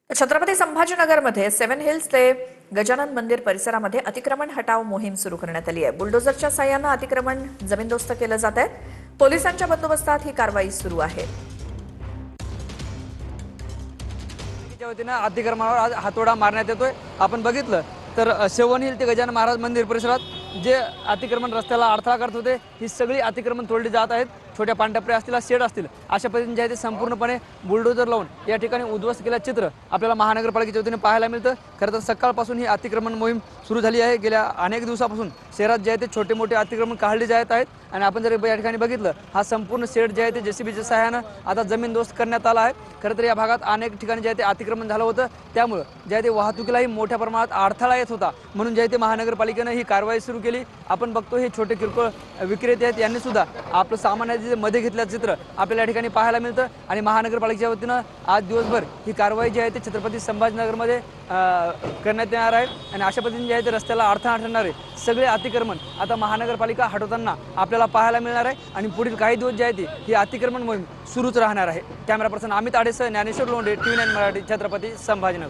Chhatrapati संभाजीनगरमध्ये seven hills ते गजानन मंदिर परिसरामध्ये अतिक्रमण हटाव मोहीम सुरू करण्यात आली आहे। बुलडोझरच्या साहाय्याने अतिक्रमण जमीनदोस्त केलं जात आहे। पोलिसांच्या बंदोबस्तात ही कारवाई सुरू आहे। वतीने अतिक्रमणावर आज हातोडा मारण्यात येतोय। आपण बघितलं तर सेव्हन हिल ते गजानन महाराज मंदिर परिसरात जे अतिक्रमण रस्त्याला अडथळा करत होते ही सगळी अतिक्रमण तोडली जात आहेत। छोट्या पांढरपरे असतील शेड असतील अशा पद्धतीने जे आहे ते संपूर्णपणे बुलडोजर लावून या ठिकाणी उद्ध्वस्त केलं चित्र आपल्याला महानगरपालिकेच्या वतीने पाहायला मिळतं। खरं तर सकाळपासून ही अतिक्रमण मोहीम सुरू झाली आहे। गेल्या अनेक दिवसापासून शहरात जे आहे ते छोटे मोठे अतिक्रमण काढले जात आहेत आणि आपण जर या ठिकाणी बघितलं हा संपूर्ण शेड जे आहे ते जेसीबीच्या सहाय्याने आता जमीनदोस्त करण्यात आला आहे। खरं तर या भागात अनेक ठिकाणी जे आहे ते अतिक्रमण झालं होतं, त्यामुळे जे आहे ते वाहतुकीलाही मोठ्या प्रमाणात अडथळा येत होता, म्हणून जे आहे ते महानगरपालिकेने ही कारवाई सुरू केली। आपण बघतो हे छोटे किरकोळ विक्रेते आहेत, यांनी सुद्धा आपलं सामान जे मध्ये घेतल्याचं चित्र आपल्याला या ठिकाणी पाहायला मिळतं आणि महानगरपालिकेच्या वतीनं आज दिवसभर ही कारवाई जी आहे ते छत्रपती संभाजीनगरमध्ये करण्यात येणार आहे आणि अशा पद्धतीने जे आहे ते रस्त्याला अडथळा ठरणारे सगळे अतिक्रमण आता महानगरपालिका हटवताना आपल्याला पाहायला मिळणार आहे आणि पुढील काही दिवस जे आहे ही अतिक्रमण मोहीम सुरूच राहणार आहे। कॅमेरा पर्सन अमित आडेसह ज्ञानेश्वर लोंढे, TV9 मराठी, छत्रपती संभाजीनगर।